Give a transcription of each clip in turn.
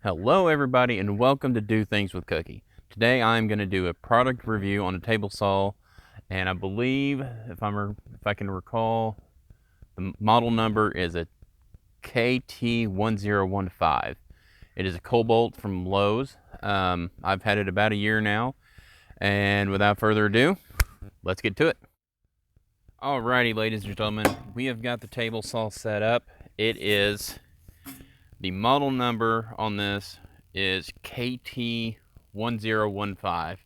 Hello everybody and welcome to Do Things with Cookie. Today I'm going to do a product review on a table saw, and I believe, if I can recall, the model number is a KT1015. It is a Kobalt from Lowe's. I've had it about a year now, and without further ado, let's get to it. Alrighty, ladies and gentlemen, we have got the table saw set up. The model number on this is KT1015.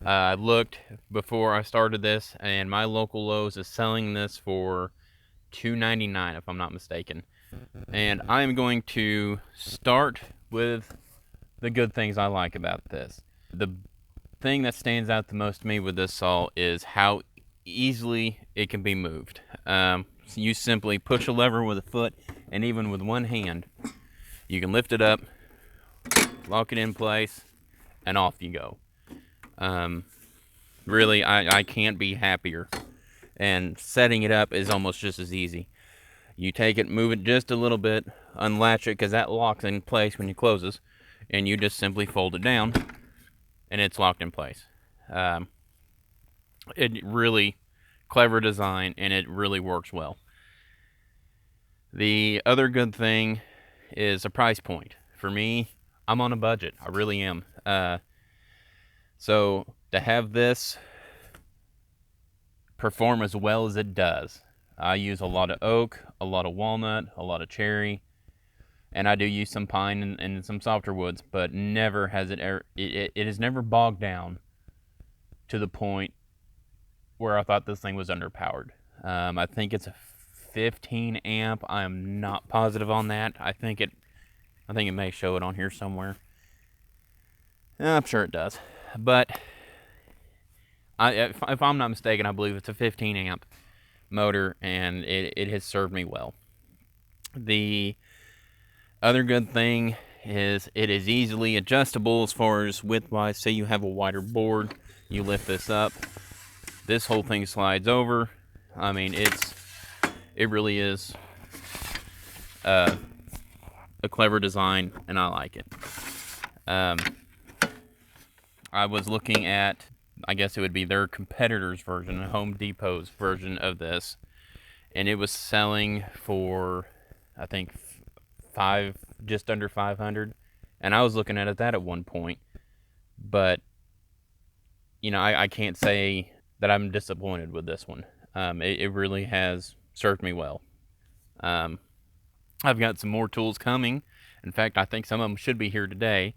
I looked before I started this, and my local Lowe's is selling this for $2.99 if I'm not mistaken. And I am going to start with the good things I like about this. The thing that stands out the most to me with this saw is how easily it can be moved. You simply push a lever with a foot, and even with one hand, you can lift it up, lock it in place, and off you go. Really, I can't be happier. And setting it up is almost just as easy. You take it, move it just a little bit, unlatch it, because that locks in place when it closes, and you just simply fold it down, and it's locked in place. It really clever design, and it really works well. The other good thing is a price point. For me, I'm on a budget. I really am. So to have this perform as well as it does, I use a lot of oak, a lot of walnut, a lot of cherry, and I do use some pine and some softer woods, but never has it has never bogged down to the point where I thought this thing was underpowered. I think it's a 15 amp. I am not positive on that. I think it may show it on here somewhere. I'm sure it does, but if I'm not mistaken, I believe it's a 15 amp motor, and it has served me well. The other good thing is it is easily adjustable as far as width-wise. Say you have a wider board, you lift this up, this whole thing slides over. I mean, it really is a clever design, and I like it. I was looking at, I guess it would be their competitor's version, Home Depot's version of this, and it was selling for, I think, just under 500, and I was looking at that at one point. But I can't say that I'm disappointed with this one. It really has served me well. I've got some more tools coming. In fact, I think some of them should be here today,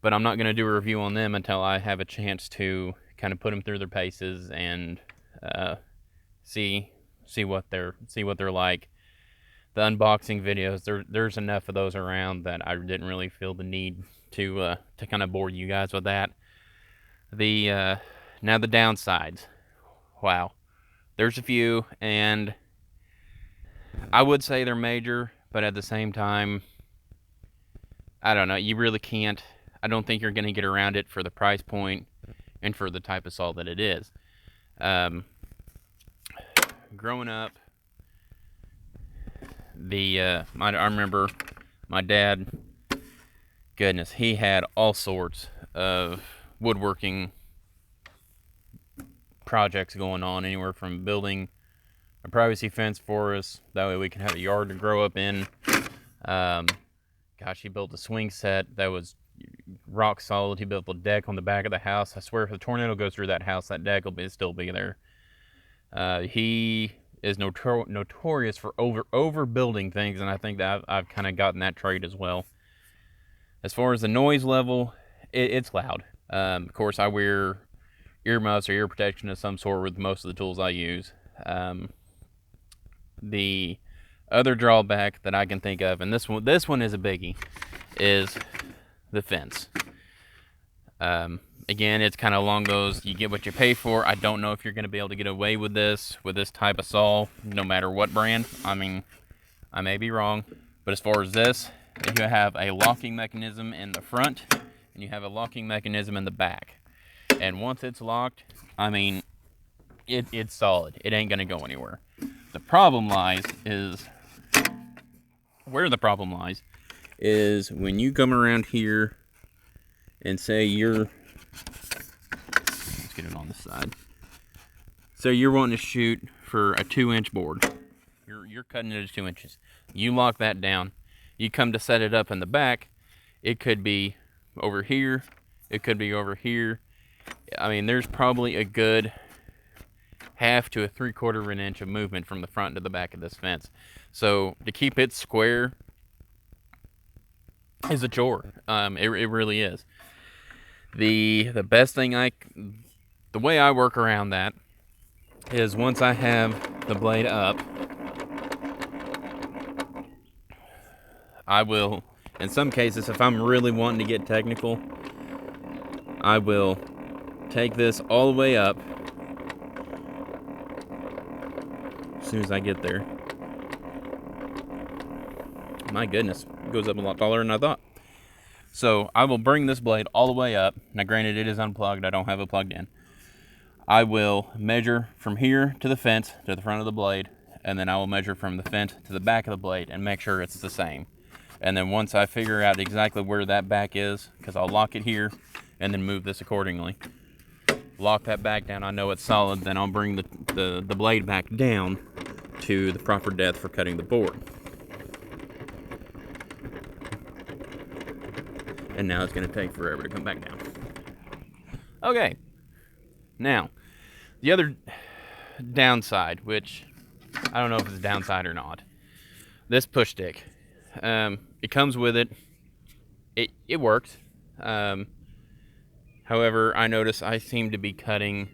but I'm not going to do a review on them until I have a chance to kind of put them through their paces and see what they're like. The unboxing videos, there's enough of those around that I didn't really feel the need to kind of bore you guys with that. Now the downsides. Wow, there's a few, and I would say they're major, but at the same time, I don't know. You really can't. I don't think you're going to get around it for the price point and for the type of saw that it is. Growing up, I remember my dad. Goodness, he had all sorts of woodworking projects going on, anywhere from building a privacy fence for us, that way we can have a yard to grow up in. Gosh, he built a swing set that was rock solid. He built a deck on the back of the house. I swear, if a tornado goes through that house, that deck will still be there. He is notorious for overbuilding things, and I think that I've kind of gotten that trait as well. As far as the noise level, it's loud. Of course, I wear earmuffs or ear protection of some sort with most of the tools I use. The other drawback that I can think of, and this one is a biggie, is the fence. Again, it's kind of along those, you get what you pay for. I don't know if you're going to be able to get away with this type of saw, no matter what brand. I mean, I may be wrong, but as far as this, you have a locking mechanism in the front, and you have a locking mechanism in the back. And once it's locked, I mean, it's solid. It ain't going to go anywhere. The problem lies is when you come around here and say let's get it on the side. So you're wanting to shoot for a 2-inch board. You're cutting it at 2 inches. You lock that down. You come to set it up in the back. It could be over here. It could be over here. I mean, there's probably a good 1/2 to 3/4 of an inch of movement from the front to the back of this fence. So to keep it square is a chore. It really is. The best thing the way I work around that is once I have the blade up, I will, in some cases, if I'm really wanting to get technical, I will take this all the way up as soon as I get there. My goodness, it goes up a lot taller than I thought. So I will bring this blade all the way up. Now granted, it is unplugged, I don't have it plugged in. I will measure from here to the fence to the front of the blade, and then I will measure from the fence to the back of the blade and make sure it's the same. And then once I figure out exactly where that back is, because I'll lock it here and then move this accordingly, lock that back down, I know it's solid, then I'll bring the blade back down to the proper depth for cutting the board. And now it's going to take forever to come back down. Okay, now the other downside, which I don't know if it's a downside or not, this push stick. It comes with it. It works. However, I notice I seem to be cutting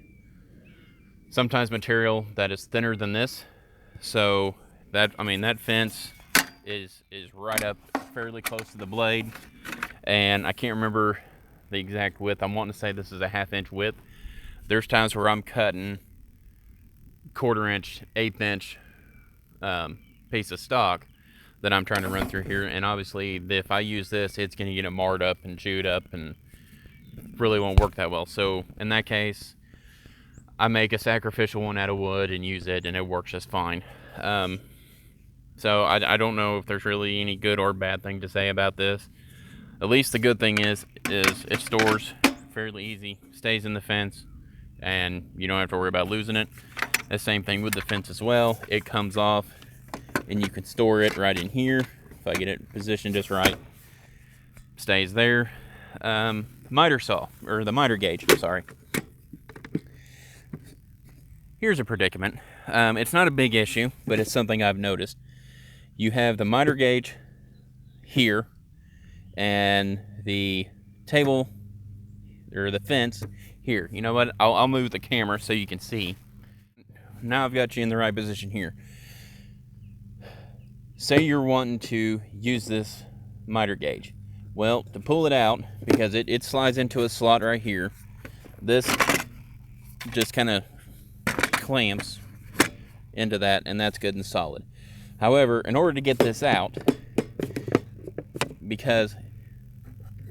sometimes material that is thinner than this. So that fence is right up fairly close to the blade, and I can't remember the exact width. I'm wanting to say this is a 1/2 inch width. There's times where I'm cutting 1/4 inch, 1/8 inch piece of stock that I'm trying to run through here, and obviously if I use this, it's going to get it marred up and chewed up and really won't work that well. So in that case, I make a sacrificial one out of wood and use it, and it works just fine. So I don't know if there's really any good or bad thing to say about this. At least the good thing is it stores fairly easy, stays in the fence, and you don't have to worry about losing it. The same thing with the fence as well. It comes off, and you can store it right in here. If I get it positioned just right, stays there. Miter saw, or the miter gauge, sorry. Here's a predicament. It's not a big issue, but it's something I've noticed. You have the miter gauge here, and the table, or the fence here. You know what? I'll move the camera so you can see. Now I've got you in the right position here. Say you're wanting to use this miter gauge. Well, to pull it out, because it slides into a slot right here, this just kind of clamps into that, and that's good and solid. However, in order to get this out, because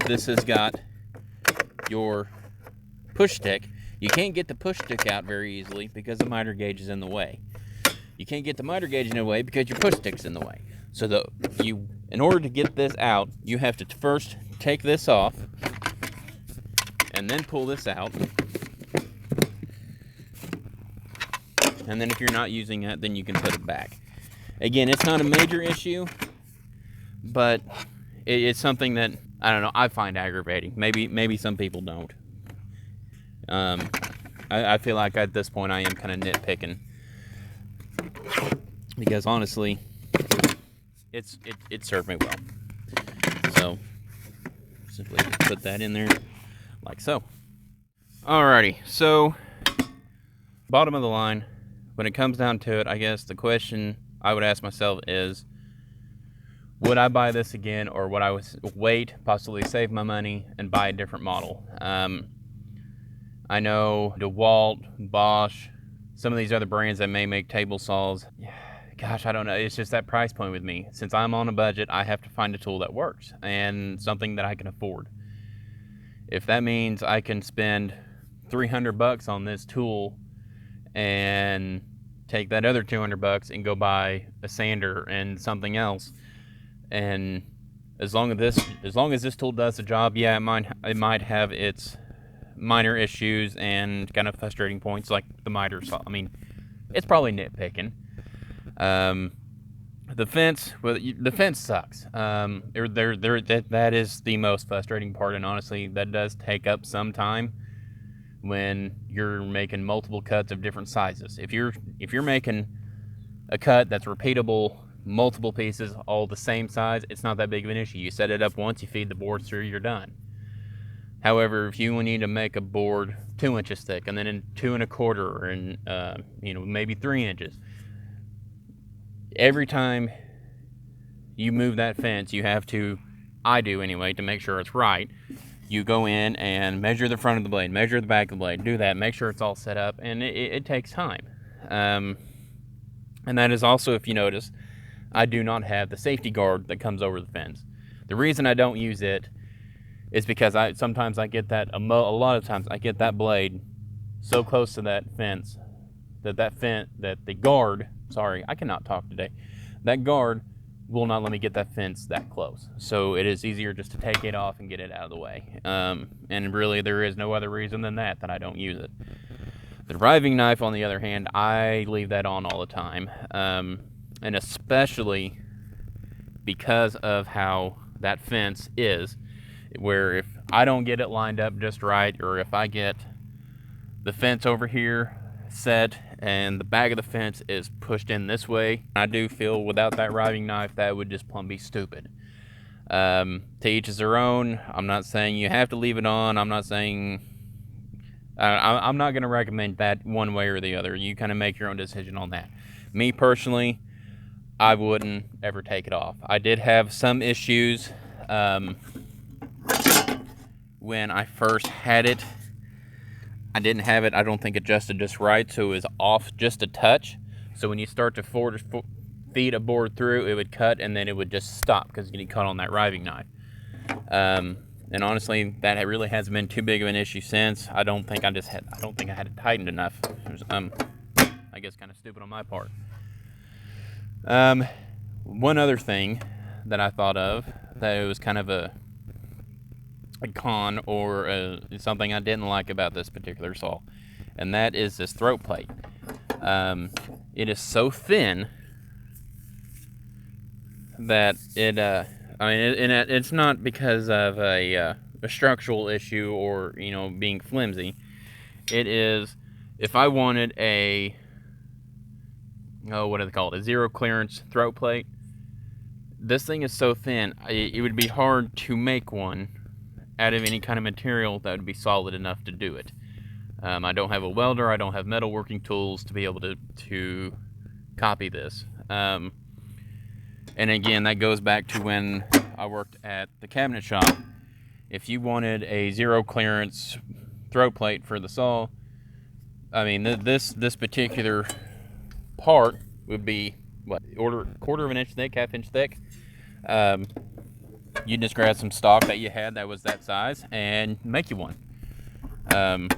this has got your push stick, you can't get the push stick out very easily because the miter gauge is in the way. You can't get the miter gauge in the way because your push stick's in the way. So in order to get this out, you have to first take this off and then pull this out. And then if you're not using it, then you can put it back. Again, it's not a major issue, but it's something that, I don't know, I find aggravating. Maybe some people don't. I feel like at this point I am kind of nitpicking, because honestly, it served me well. So simply just put that in there like so. Alrighty, so bottom of the line, when it comes down to it, I guess the question I would ask myself is, would I buy this again, or would I wait, possibly save my money, and buy a different model? I know DeWalt, Bosch, some of these other brands that may make table saws. Gosh, I don't know. It's just that price point with me. Since I'm on a budget, I have to find a tool that works and something that I can afford. If that means I can spend $300 on this tool and take that other $200 and go buy a sander and something else, and as long as this tool does the job, yeah, it might have its minor issues and kind of frustrating points like the miter saw. I mean, it's probably nitpicking. The fence, well, the fence sucks. That is the most frustrating part, and honestly, that does take up some time when you're making multiple cuts of different sizes. If you're making a cut that's repeatable, multiple pieces, all the same size, it's not that big of an issue. You set it up once, you feed the boards through, you're done. However, if you need to make a board 2 inches thick and then in 2 1/4 and maybe 3 inches, every time you move that fence, you have to, I do anyway, to make sure it's right, you go in and measure the front of the blade, measure the back of the blade, do that, make sure it's all set up, and it takes time. And that is also, if you notice, I do not have the safety guard that comes over the fence. The reason I don't use it is because sometimes I get that, a lot of times I get that blade so close to that fence that the guard, sorry, I cannot talk today, that guard will not let me get that fence that close. So it is easier just to take it off and get it out of the way. And really there is no other reason than that I don't use it. The riving knife, on the other hand, I leave that on all the time. And especially because of how that fence is, where if I don't get it lined up just right, or if I get the fence over here set and the back of the fence is pushed in this way, I do feel without that riving knife that would just plumb be stupid. To each is their own. I'm not saying you have to leave it on. I'm not saying I'm not going to recommend that one way or the other. You kind of make your own decision on that. Me personally, I wouldn't ever take it off. I did have some issues when I first had it. I didn't have it, I don't think, adjusted just right, so it was off just a touch. So when you start to feed a board through, it would cut and then it would just stop because you get caught on that riving knife. And honestly, that really hasn't been too big of an issue since. I don't think I had it tightened enough. It was, I guess, kind of stupid on my part. One other thing that I thought of that it was kind of a con or something I didn't like about this particular saw, and that is this throat plate. It is so thin that it's not because of a structural issue or being flimsy. It is, if I wanted a what do they call it, a zero clearance throat plate, this thing is so thin it would be hard to make one out of any kind of material that would be solid enough to do it. I don't have a welder, I don't have metalworking tools to be able to copy this. And again, that goes back to when I worked at the cabinet shop. If you wanted a zero clearance throat plate for the saw, I mean, this particular part would be, what, quarter of an inch thick, half inch thick. You just grab some stock that you had that was that size and make you one. And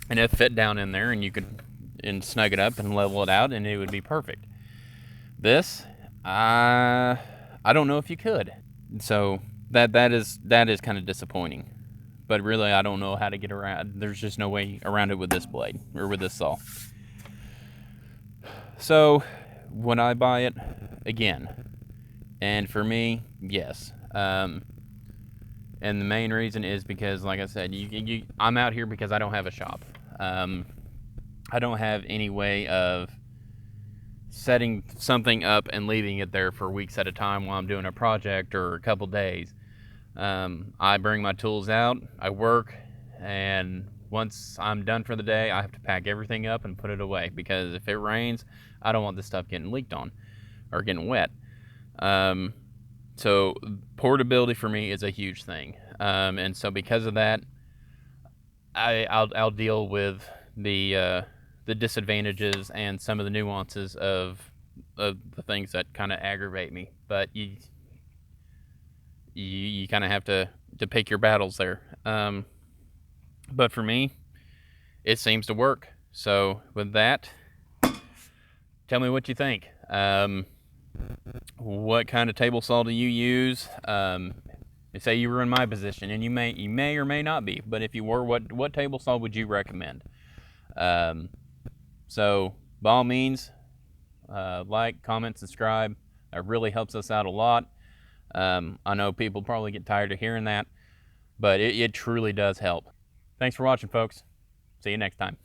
it fit down in there, and you could snug it up and level it out, and it would be perfect. This, I don't know if you could. So that is kind of disappointing. But really, I don't know how to get around. There's just no way around it with this blade or with this saw. So when I buy it, again, and for me, yes. And the main reason is because, like I said, I'm out here because I don't have a shop. I don't have any way of setting something up and leaving it there for weeks at a time while I'm doing a project or a couple days. I bring my tools out, I work, and once I'm done for the day, I have to pack everything up and put it away, because if it rains, I don't want this stuff getting leaked on or getting wet. So portability for me is a huge thing. And so because of that, I'll deal with the disadvantages and some of the nuances of the things that kind of aggravate me. But you kind of have to pick your battles there. But for me, it seems to work. So with that, tell me what you think. What kind of table saw do you use? Say you were in my position, and you may or may not be, but if you were, what table saw would you recommend? So by all means, like, comment, subscribe. That really helps us out a lot. I know people probably get tired of hearing that, but it truly does help. Thanks for watching, folks. See you next time.